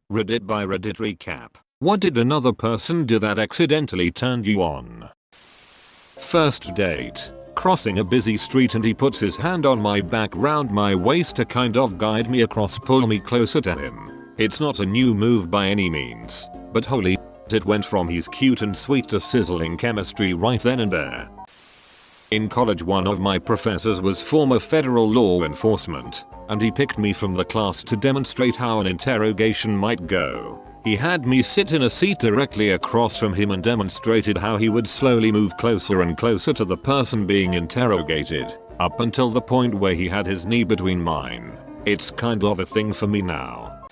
Reddit by Reddit recap. What did another person do that accidentally turned you on? First date. Crossing a busy street and he puts his hand on my back round my waist to kind of guide me across, pull me closer to him. It's not a new move by any means, but holy it went from he's cute and sweet to sizzling chemistry right then and there. In college, one of my professors was former federal law enforcement, and he picked me from the class to demonstrate how an interrogation might go. He had me sit in a seat directly across from him and demonstrated how he would slowly move closer and closer to the person being interrogated, up until the point where he had his knee between mine. It's kind of a thing for me now.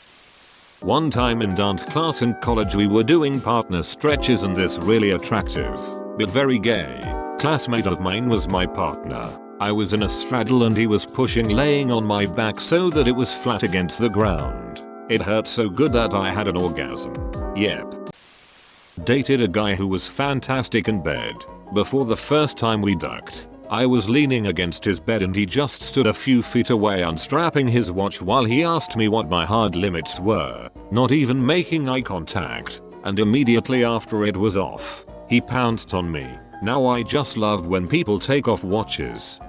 One time in dance class in college we were doing partner stretches and this really attractive, but very gay, classmate of mine was my partner. I was in a straddle and he was pushing, laying on my back so that it was flat against the ground. It hurt so good that I had an orgasm. Yep. Dated a guy who was fantastic in bed. Before the first time we ducked, I was leaning against his bed and he just stood a few feet away unstrapping his watch while he asked me what my hard limits were, not even making eye contact, and immediately after it was off, he pounced on me. Now I just loved when people take off watches.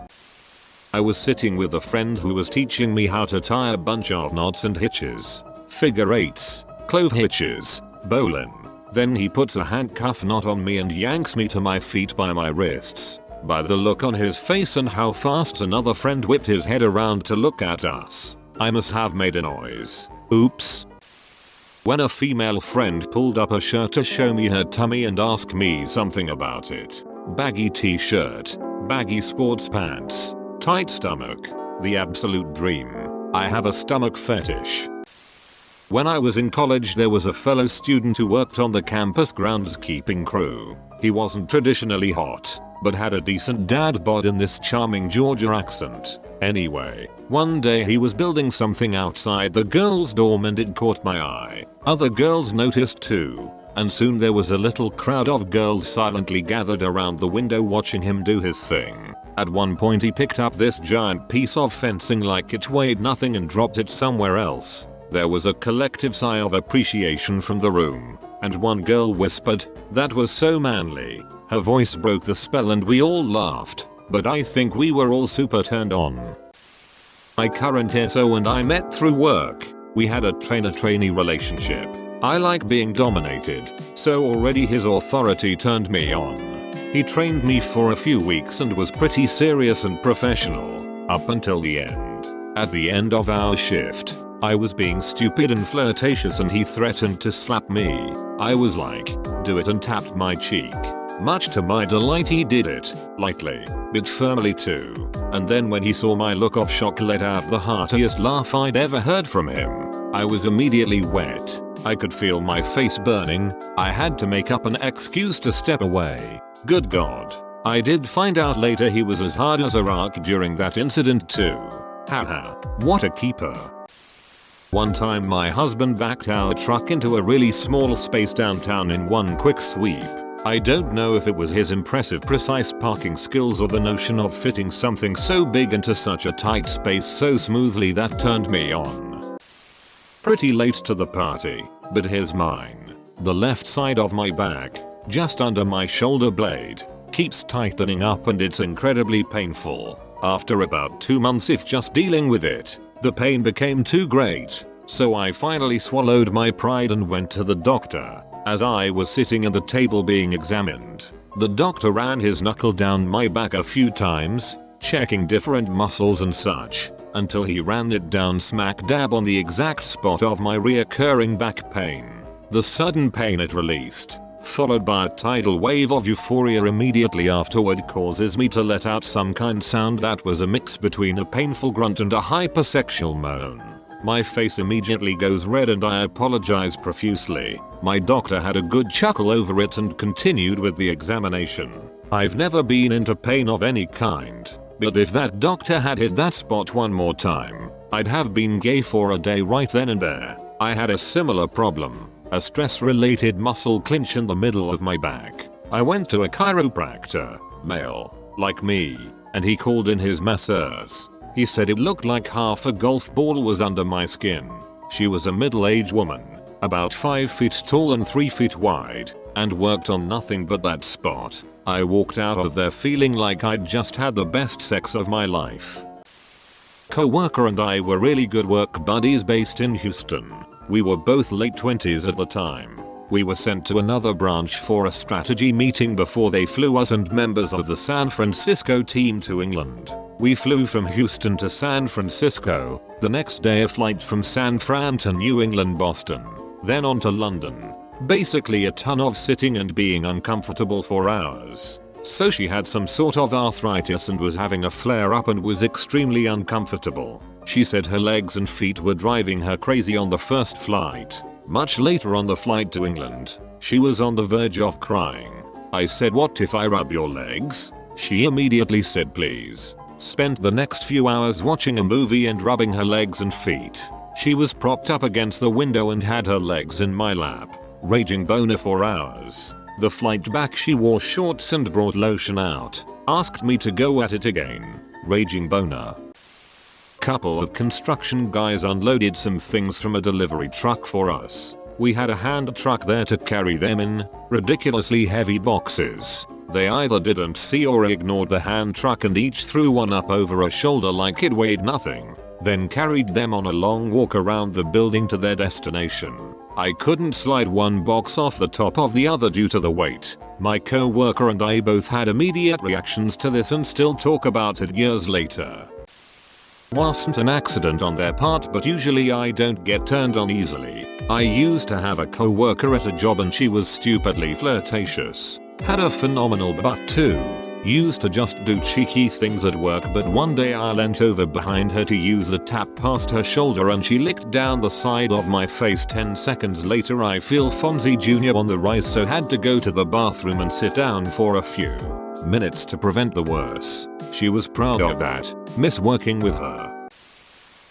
I was sitting with a friend who was teaching me how to tie a bunch of knots and hitches, figure eights, clove hitches, bowline. Then he puts a handcuff knot on me and yanks me to my feet by my wrists. By the look on his face and how fast another friend whipped his head around to look at us, I must have made a noise. Oops. When a female friend pulled up her shirt to show me her tummy and ask me something about it. Baggy t-shirt, baggy sports pants, tight stomach, the absolute dream. I have a stomach fetish. When I was in college there was a fellow student who worked on the campus groundskeeping crew. He wasn't traditionally hot, but had a decent dad bod in this charming Georgia accent. Anyway, one day he was building something outside the girls' dorm and it caught my eye. Other girls noticed too, and soon there was a little crowd of girls silently gathered around the window watching him do his thing. At one point he picked up this giant piece of fencing like it weighed nothing and dropped it somewhere else. There was a collective sigh of appreciation from the room, and one girl whispered, "That was so manly." Her voice broke the spell and we all laughed, but I think we were all super turned on. My current SO and I met through work. We had a trainer-trainee relationship. I like being dominated, so already his authority turned me on. He trained me for a few weeks and was pretty serious and professional, up until the end. At the end of our shift, I was being stupid and flirtatious and he threatened to slap me. I was like, "Do it," and tapped my cheek. Much to my delight he did it, lightly, but firmly too. And then when he saw my look of shock let out the heartiest laugh I'd ever heard from him. I was immediately wet. I could feel my face burning. I had to make up an excuse to step away. Good God. I did find out later he was as hard as a rock during that incident too. Haha, what a keeper. One time my husband backed our truck into a really small space downtown in one quick sweep. I don't know if it was his impressive precise parking skills or the notion of fitting something so big into such a tight space so smoothly that turned me on. Pretty late to the party, but here's mine. The left side of my back, just under my shoulder blade, keeps tightening up and it's incredibly painful. After about 2 months of just dealing with it, the pain became too great, so I finally swallowed my pride and went to the doctor. As I was sitting at the table being examined, the doctor ran his knuckle down my back a few times, checking different muscles and such, until he ran it down smack dab on the exact spot of my reoccurring back pain. The sudden pain it released, followed by a tidal wave of euphoria immediately afterward, causes me to let out some kind sound that was a mix between a painful grunt and a hypersexual moan. My face immediately goes red and I apologize profusely. My doctor had a good chuckle over it and continued with the examination. I've never been into pain of any kind, but if that doctor had hit that spot one more time, I'd have been gay for a day right then and there. I had a similar problem, a stress-related muscle clinch in the middle of my back. I went to a chiropractor, male, like me, and he called in his masseuse. He said it looked like half a golf ball was under my skin. She was a middle-aged woman, about 5 feet tall and 3 feet wide, and worked on nothing but that spot. I walked out of there feeling like I'd just had the best sex of my life. Co-worker and I were really good work buddies based in Houston. We were both late 20s at the time. We were sent to another branch for a strategy meeting before they flew us and members of the San Francisco team to England. We flew from Houston to San Francisco, the next day a flight from San Fran to New England, Boston, then on to London. Basically a ton of sitting and being uncomfortable for hours. So she had some sort of arthritis and was having a flare up and was extremely uncomfortable. She said her legs and feet were driving her crazy on the first flight. Much later on the flight to England, she was on the verge of crying. I said, "What if I rub your legs?" She immediately said please. Spent the next few hours watching a movie and rubbing her legs and feet. She was propped up against the window and had her legs in my lap. Raging boner for hours. The flight back she wore shorts and brought lotion out. Asked me to go at it again. Raging boner. Couple of construction guys unloaded some things from a delivery truck for us. We had a hand truck there to carry them in. Ridiculously heavy boxes. They either didn't see or ignored the hand truck and each threw one up over a shoulder like it weighed nothing. Then carried them on a long walk around the building to their destination. I couldn't slide one box off the top of the other due to the weight. My co-worker and I both had immediate reactions to this and still talk about it years later. Wasn't an accident on their part, but usually I don't get turned on easily. I used to have a co-worker at a job and she was stupidly flirtatious. Had a phenomenal butt too. Used to just do cheeky things at work, but one day I leant over behind her to use the tap past her shoulder and she licked down the side of my face. 10 seconds later I feel Fonzie Jr. on the rise, so had to go to the bathroom and sit down for a few minutes to prevent the worst. She was proud of that. Miss working with her.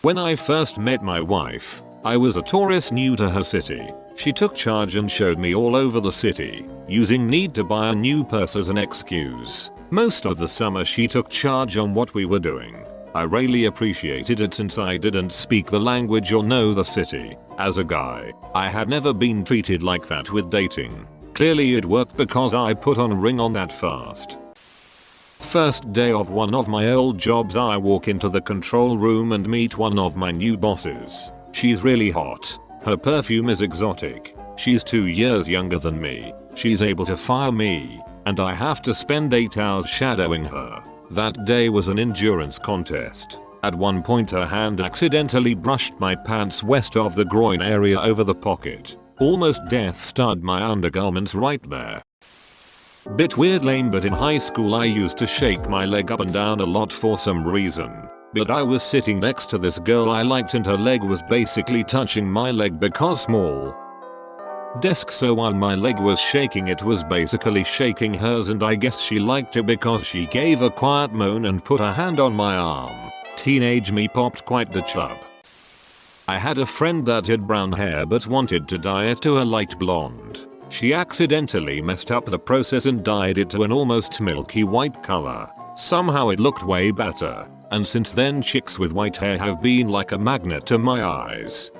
When I first met my wife, I was a tourist new to her city. She took charge and showed me all over the city, using need to buy a new purse as an excuse. Most of the summer she took charge on what we were doing. I really appreciated it since I didn't speak the language or know the city. As a guy, I had never been treated like that with dating. Clearly it worked because I put on a ring on that fast. First day of one of my old jobs, I walk into the control room and meet one of my new bosses. She's really hot. Her perfume is exotic. She's 2 years younger than me. She's able to fire me, and I have to spend 8 hours shadowing her. That day was an endurance contest. At one point her hand accidentally brushed my pants west of the groin area over the pocket. Almost death starred my undergarments right there. Bit weird lame, but in high school I used to shake my leg up and down a lot for some reason. But I was sitting next to this girl I liked and her leg was basically touching my leg because small desk, so while my leg was shaking it was basically shaking hers, and I guess she liked it because she gave a quiet moan and put her hand on my arm. Teenage me popped quite the chub. I had a friend that had brown hair but wanted to dye it to a light blonde. She accidentally messed up the process and dyed it to an almost milky white color. Somehow it looked way better, and since then chicks with white hair have been like a magnet to my eyes.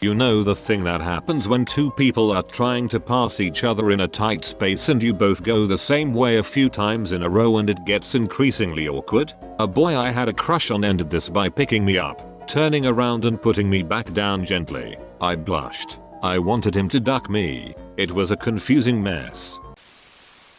You know the thing that happens when two people are trying to pass each other in a tight space and you both go the same way a few times in a row and it gets increasingly awkward? A boy I had a crush on ended this by picking me up, turning around and putting me back down gently. I blushed. I wanted him to duck me. It was a confusing mess.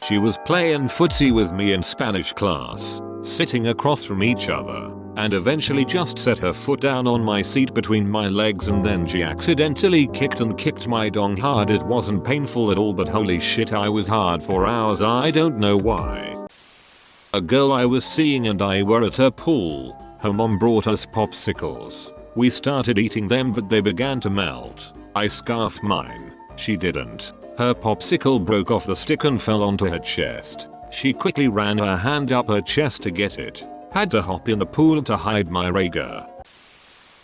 She was playing footsie with me in Spanish class, sitting across from each other, and eventually just set her foot down on my seat between my legs, and then she accidentally kicked my dong hard. It wasn't painful at all, but holy shit, I was hard for hours. I don't know why. A girl I was seeing and I were at her pool. Her mom brought us popsicles. We started eating them but they began to melt. I scarfed mine. She didn't. Her popsicle broke off the stick and fell onto her chest. She quickly ran her hand up her chest to get it. Had to hop in the pool to hide my rager.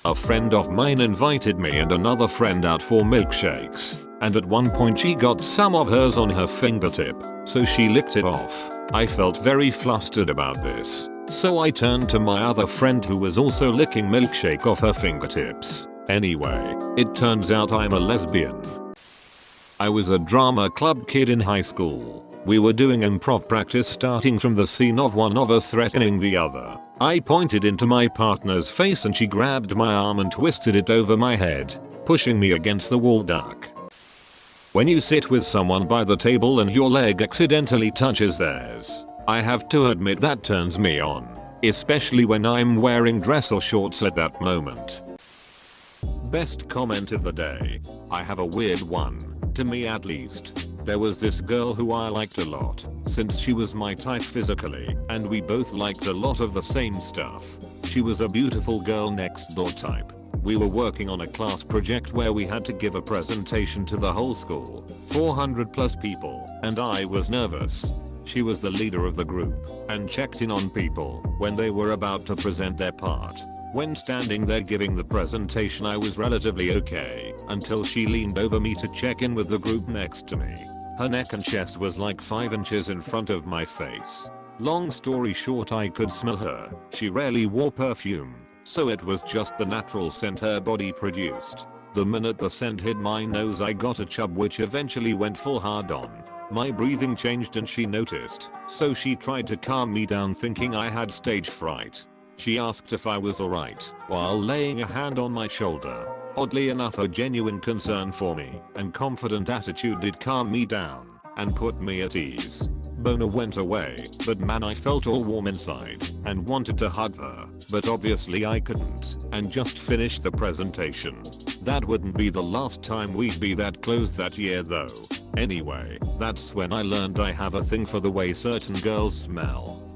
A friend of mine invited me and another friend out for milkshakes, and at one point she got some of hers on her fingertip, so she licked it off. I felt very flustered about this, so I turned to my other friend who was also licking milkshake off her fingertips. Anyway, it turns out I'm a lesbian. I was a drama club kid in high school. We were doing improv practice starting from the scene of one of us threatening the other. I pointed into my partner's face and she grabbed my arm and twisted it over my head, pushing me against the wall. Duck. When you sit with someone by the table and your leg accidentally touches theirs, I have to admit that turns me on, especially when I'm wearing dress or shorts at that moment. Best comment of the day. I have a weird one, to me at least. There was this girl who I liked a lot, since she was my type physically, and we both liked a lot of the same stuff. She was a beautiful girl next door type. We were working on a class project where we had to give a presentation to the whole school, 400 plus people, and I was nervous. She was the leader of the group, and checked in on people when they were about to present their part. When standing there giving the presentation I was relatively okay, until she leaned over me to check in with the group next to me. Her neck and chest was like 5 inches in front of my face. Long story short, I could smell her. She rarely wore perfume, so it was just the natural scent her body produced. The minute the scent hit my nose I got a chub which eventually went full hard on. My breathing changed and she noticed, so she tried to calm me down thinking I had stage fright. She asked if I was alright, while laying a hand on my shoulder. Oddly enough, her genuine concern for me and confident attitude did calm me down and put me at ease. Boner went away, but man, I felt all warm inside and wanted to hug her, but obviously I couldn't and just finished the presentation. That wouldn't be the last time we'd be that close that year though. Anyway, that's when I learned I have a thing for the way certain girls smell.